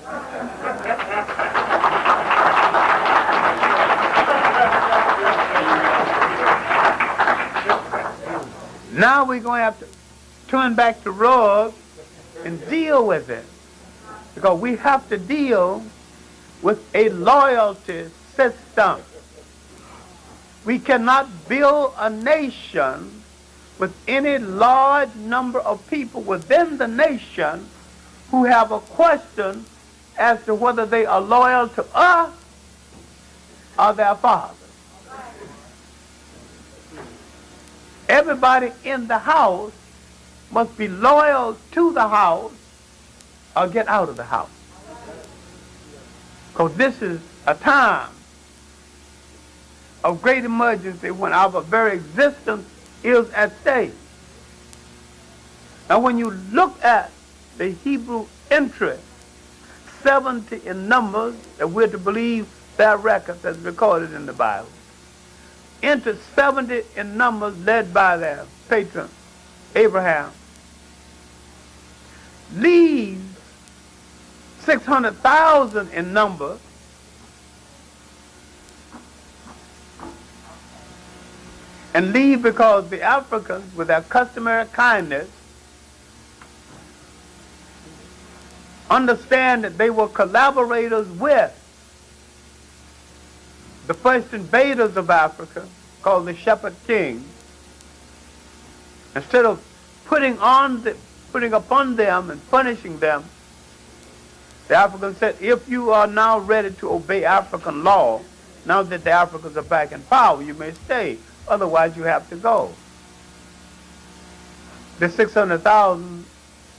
Now we're going to have to turn back the rug and deal with it, because we have to deal with a loyalty system. We cannot build a nation with any large number of people within the nation who have a question as to whether they are loyal to us or their father. Everybody in the house must be loyal to the house or get out of the house. Because this is a time of great emergency when our very existence is at stake. Now when you look at the Hebrew entry, 70 in numbers, that we're to believe their records as recorded in the Bible, into 70 in numbers led by their patron, Abraham, leaves 600,000 in number, and leave because the Africans, with their customary kindness, understand that they were collaborators with the first invaders of Africa, called the Shepherd Kings. Instead of putting upon them and punishing them, the Africans said, if you are now ready to obey African law, now that the Africans are back in power, you may stay. Otherwise, you have to go. The 600,000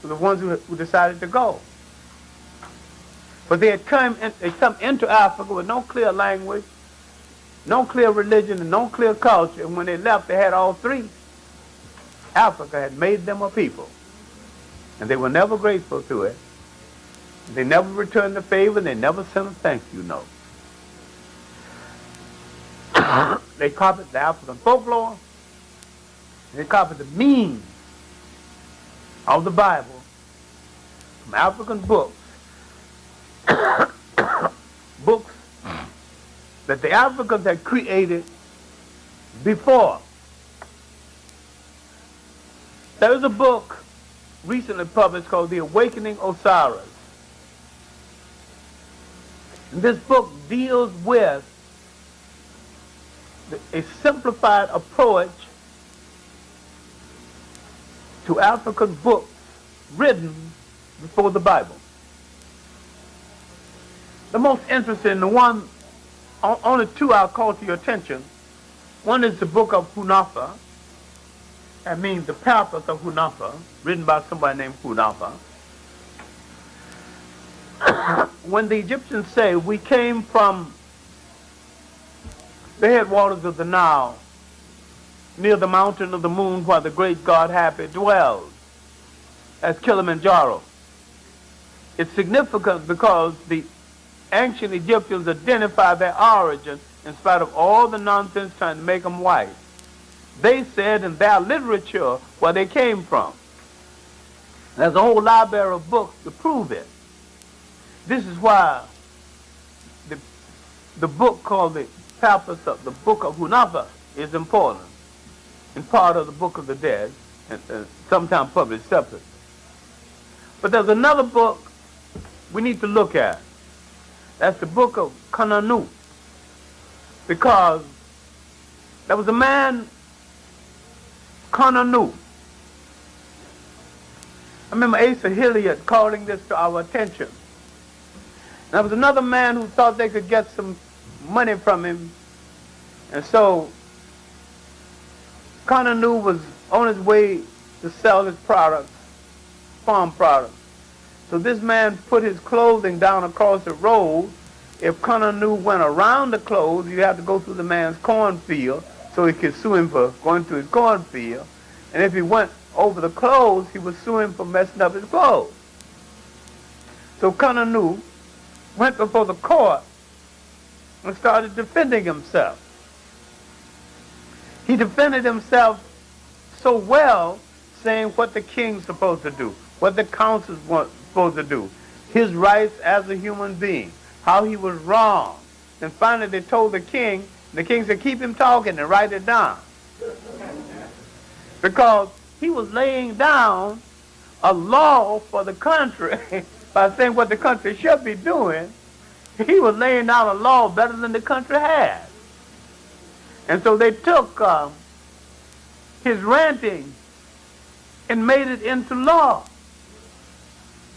were the ones who decided to go. But they had come into Africa with no clear language, no clear religion, and no clear culture. And when they left, they had all three. Africa had made them a people. And they were never grateful to it. They never returned the favor. They never sent a thank you note. They copied the African folklore. They copied the meaning of the Bible from African books. Books that the Africans had created before. There is a book recently published called The Awakening Osiris. And this book deals with a simplified approach to African books written before the Bible. The most interesting, the one, only two I'll call to your attention. One is the book of Hunafa. That means the purpose of Hunafa, written by somebody named Hunafa. When the Egyptians say, we came from the headwaters of the Nile, near the mountain of the moon where the great god Hapi dwells, as Kilimanjaro. It's significant because the ancient Egyptians identify their origin in spite of all the nonsense trying to make them white. They said in their literature where they came from. There's a whole library of books to prove it. This is why the book called the Papyrus of the Book of Hunafa is important, and part of the Book of the Dead, and sometimes published separately. But there's another book we need to look at. That's the book of Kananu. Because there was a man, Kananu. I remember Asa Hilliard calling this to our attention. There was another man who thought they could get some money from him. And so Kananu was on his way to sell his products, farm products. So this man put his clothing down across the road. If Kananu went around the clothes, you have to go through the man's cornfield so he could sue him for going through his cornfield. And if he went over the clothes, he would sue him for messing up his clothes. So Kananu went before the court and started defending himself. He defended himself so well, saying what the king's supposed to do, what the council's supposed to do, his rights as a human being, how he was wrong. And finally they told the king said, keep him talking and write it down. Because he was laying down a law for the country by saying what the country should be doing. He was laying down a law better than the country had. And so they took his ranting and made it into law.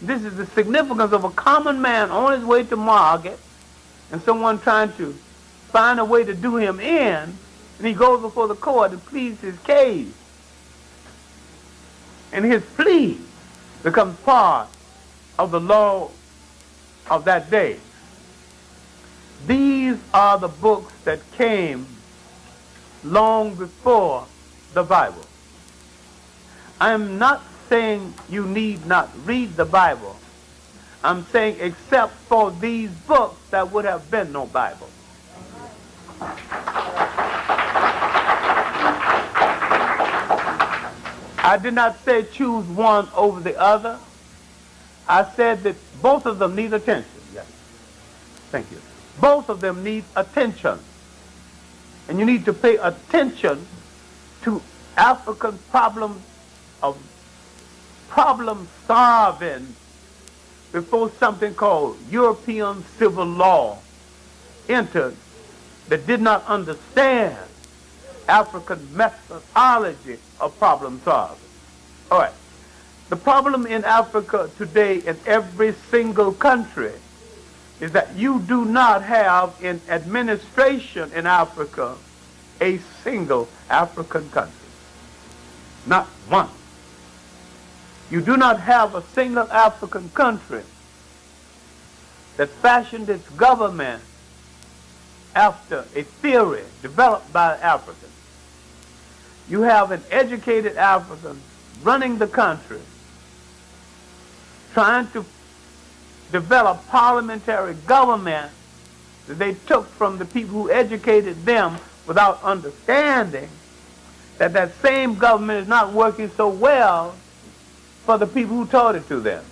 This is the significance of a common man on his way to market and someone trying to find a way to do him in, and he goes before the court and pleads his case. And his plea becomes part of the law of that day. These are the books that came long before the Bible. I am not saying you need not read the Bible. I'm saying except for these books, there would have been no Bible. I did not say choose one over the other. I said that both of them need attention. Yes. Thank you. Both of them need attention. And you need to pay attention to African problems of problem solving before something called European civil law entered that did not understand African methodology of problem solving. All right. The problem in Africa today in every single country is that you do not have in administration in Africa a single African country. Not one. You do not have a single African country that fashioned its government after a theory developed by Africans. You have an educated African running the country, trying to develop parliamentary government that they took from the people who educated them without understanding that that same government is not working so well for the people who taught it to them.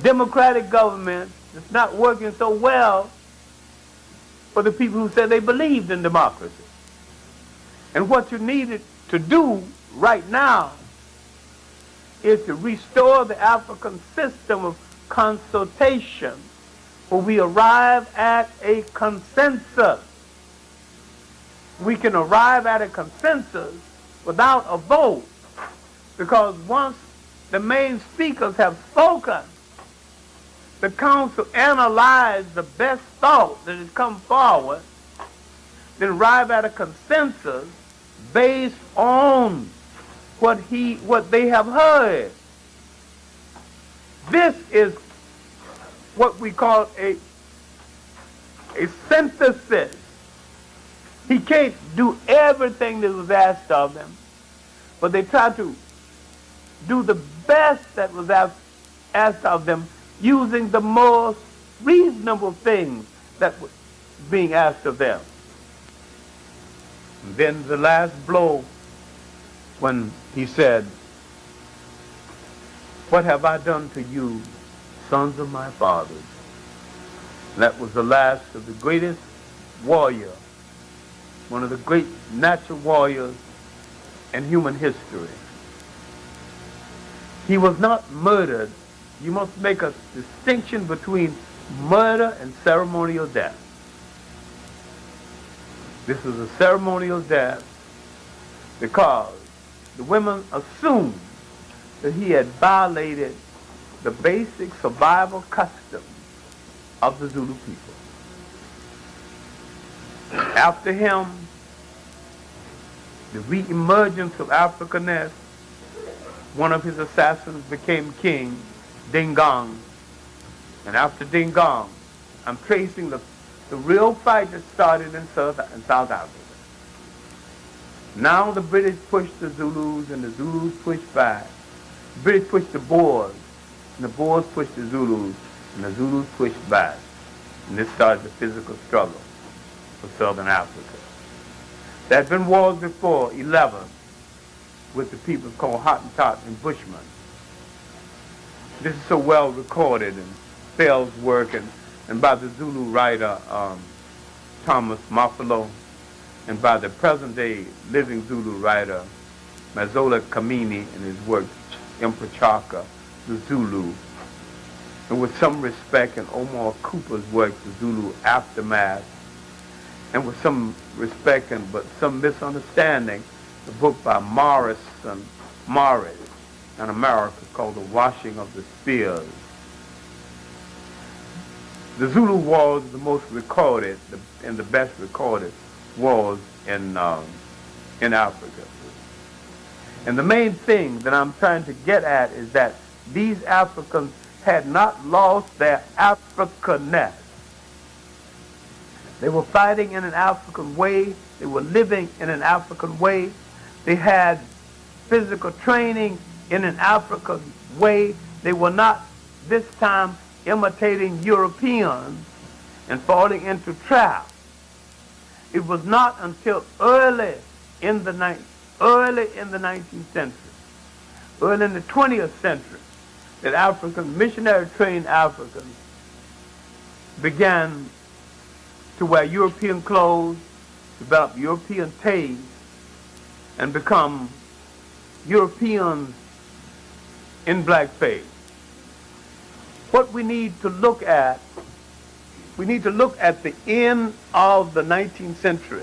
Democratic government is not working so well for the people who said they believed in democracy. And what you needed to do right now is to restore the African system of consultation where we arrive at a consensus. We can arrive at a consensus without a vote, because once the main speakers have spoken, the council analyzed the best thought that has come forward, then arrive at a consensus based on what they have heard. This is what we call a synthesis. He can't do everything that was asked of them, but they try to do the best that was asked of them using the most reasonable things that were being asked of them. And then the last blow, when he said, "What have I done to you, sons of my fathers?" That was the last of the greatest warrior, one of the great natural warriors in human history. He was not murdered. You must make a distinction between murder and ceremonial death. This was a ceremonial death because the women assumed that he had violated the basic survival customs of the Zulu people. After him, the re-emergence of Africanness, one of his assassins became king, Dingang. And after Dingang, I'm tracing the real fight that started in South Africa. Now the British pushed the Zulus and the Zulus pushed back. The British pushed the Boers and the Boers pushed the Zulus and the Zulus pushed back. And this started the physical struggle for Southern Africa. There had been wars before, 11, with the people called Hottentot and Bushmen. This is so well recorded in Fell's work and by the Zulu writer Thomas Mafolo, and by the present-day living Zulu writer Mazola Kamini in his work Impachaka, the Zulu, and with some respect in Omar Cooper's work, The Zulu Aftermath, and with some respect and but some misunderstanding, the book by Morris, in America called the washing of the spears. The Zulu wars are the most recorded and the best recorded wars in Africa. And the main thing that I'm trying to get at is that these Africans had not lost their Africanness. They were fighting in an African way. They were living in an African way. They had physical training in an African way. They were not this time imitating Europeans and falling into traps. It was not until early in the 19th century, early in the 20th century, that African missionary-trained Africans began to wear European clothes, develop European taste, and become Europeans in blackface. What we need to look at, we need to look at the end of the 19th century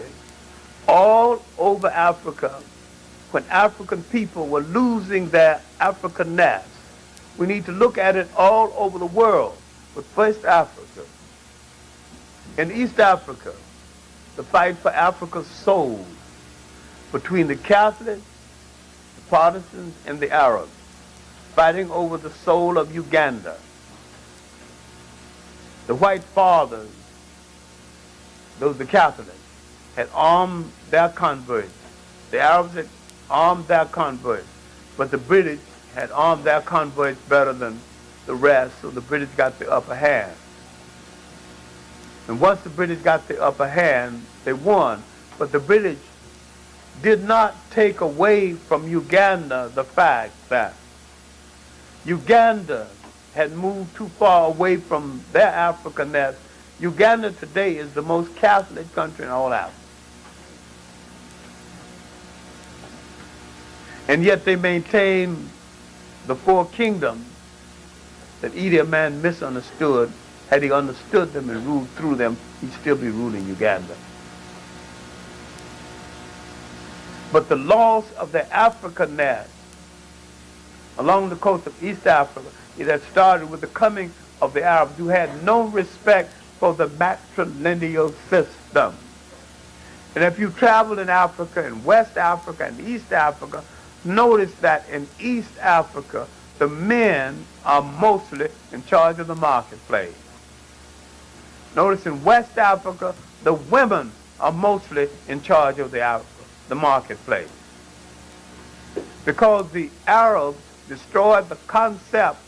all over Africa, when African people were losing their Africanness. We need to look at it all over the world, but first Africa. In East Africa, the fight for Africa's soul between the Catholics, the Protestants, and the Arabs, fighting over the soul of Uganda. The white fathers, those the Catholics, had armed their converts. The Arabs had armed their converts, but the British had armed their converts better than the rest, so the British got the upper hand. And once the British got the upper hand, they won. But the British did not take away from Uganda the fact that Uganda had moved too far away from their Africanness. Uganda today is the most Catholic country in all Africa. And yet they maintain the four kingdoms that Idi Amin misunderstood. Had he understood them and ruled through them, he'd still be ruling Uganda. But the loss of their Africanness along the coast of East Africa, it had started with the coming of the Arabs, who had no respect for the matrilineal system. And if you travel in Africa, in West Africa and East Africa, notice that in East Africa, the men are mostly in charge of the marketplace. Notice in West Africa, the women are mostly in charge of the marketplace. Because the Arabs destroyed the concept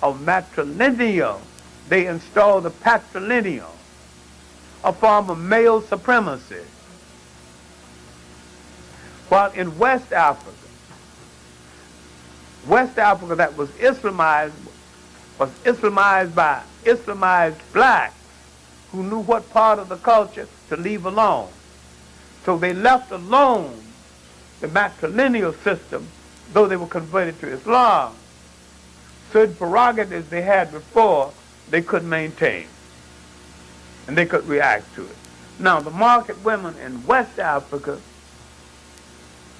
of matrilineal, they installed the patrilineal, a form of male supremacy. While in West Africa that was Islamized by Islamized blacks who knew what part of the culture to leave alone. So they left alone the matrilineal system, though they were converted to Islam. Certain prerogatives they had before, they could maintain, and they could react to it. Now, the market women in West Africa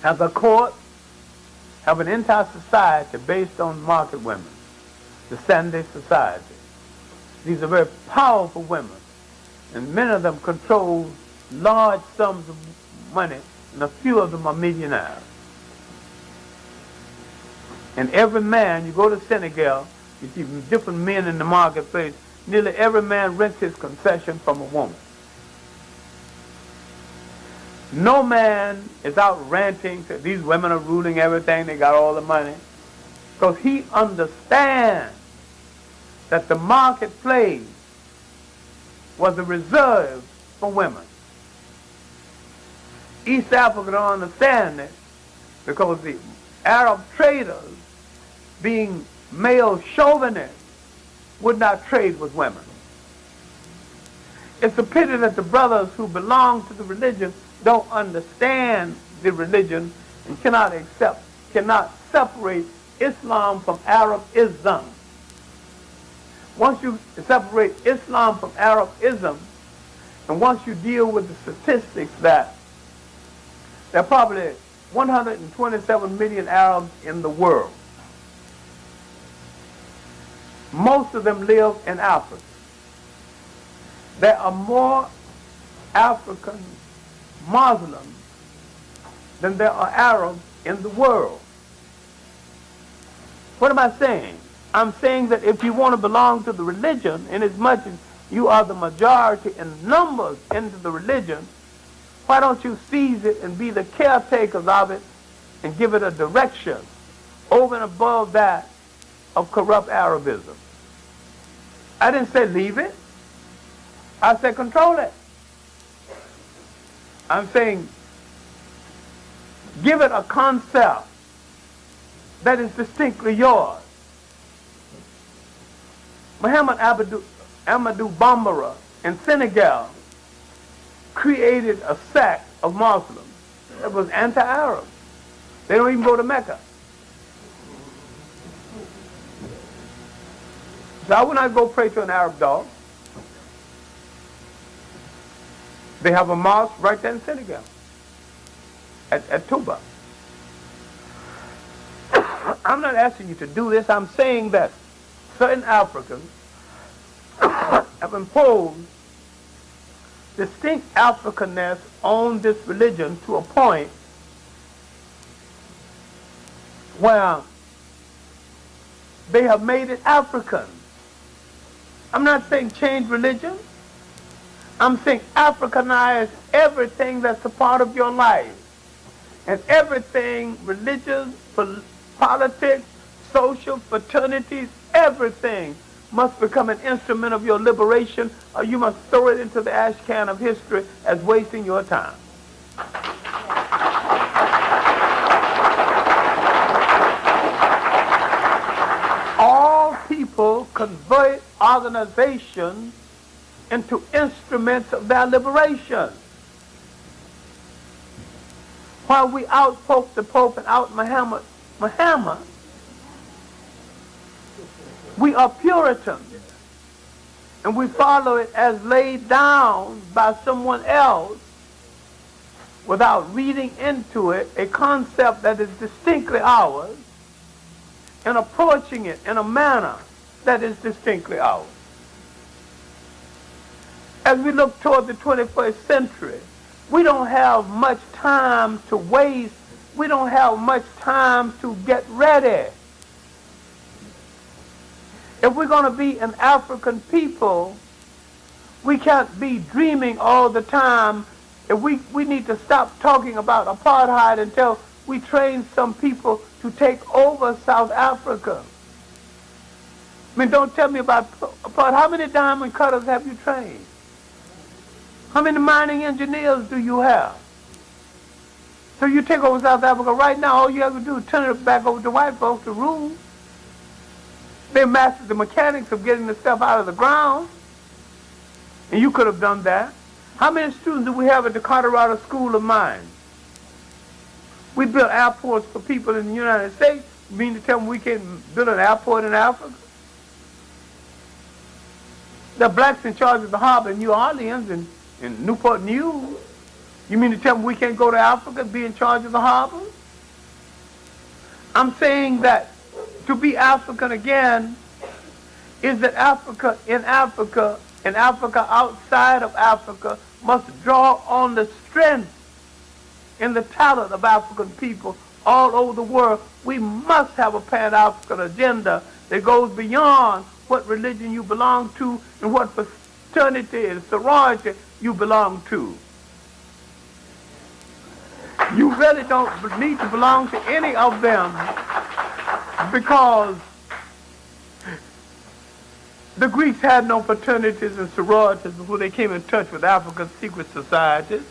have a court, have an entire society based on market women, the Sunday society. These are very powerful women, and many of them control large sums of money, and a few of them are millionaires. And every man, you go to Senegal, you see different men in the marketplace, nearly every man rents his concession from a woman. No man is out ranting, that these women are ruling everything, they got all the money. Because he understands that the marketplace was a reserve for women. East Africa don't understand it because the Arab traders, being male chauvinists, would not trade with women. It's a pity that the brothers who belong to the religion don't understand the religion and cannot separate Islam from Arabism. Once you separate Islam from Arabism, and once you deal with the statistics that there are probably 127 million Arabs in the world, most of them live in Africa. There are more African Muslims than there are Arabs in the world. What am I saying? I'm saying that if you want to belong to the religion, inasmuch as you are the majority in numbers into the religion, why don't you seize it and be the caretakers of it and give it a direction over and above that of corrupt Arabism? I didn't say leave it. I said control it. I'm saying give it a concept that is distinctly yours. Muhammad Amadou Bambara in Senegal created a sect of Muslims that was anti-Arab. They don't even go to Mecca. So I would not go pray to an Arab dog. They have a mosque right there in Senegal, at Touba. I'm not asking you to do this. I'm saying that certain Africans have imposed distinct Africanness on this religion to a point where they have made it African. I'm not saying change religion. I'm saying Africanize everything that's a part of your life. And everything, religion, politics, social, fraternities, everything must become an instrument of your liberation, or you must throw it into the ash can of history as wasting your time. All people convert organizations into instruments of their liberation. While we out-poke the Pope and out-Muhammad, we are Puritans, and we follow it as laid down by someone else without reading into it a concept that is distinctly ours and approaching it in a manner that is distinctly ours. As we look toward the 21st century, we don't have much time to waste. We don't have much time to get ready. If we're going to be an African people, we can't be dreaming all the time. If we need to stop talking about apartheid until we train some people to take over South Africa. I mean, don't tell me about apartheid. How many diamond cutters have you trained? How many mining engineers do you have? So you take over South Africa right now, all you have to do is turn it back over to white folks to rule. They mastered the mechanics of getting the stuff out of the ground. And you could have done that. How many students do we have at the Colorado School of Mines? We built airports for people in the United States. You mean to tell me we can't build an airport in Africa? The blacks in charge of the harbor in New Orleans and in Newport News. You mean to tell me we can't go to Africa and be in charge of the harbor? I'm saying that to be African again is that Africa and Africa outside of Africa must draw on the strength and the talent of African people all over the world. We must have a Pan-African agenda that goes beyond what religion you belong to and what fraternity and sorority you belong to. You really don't need to belong to any of them because the Greeks had no fraternities and sororities before they came in touch with Africa's secret societies.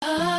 Ah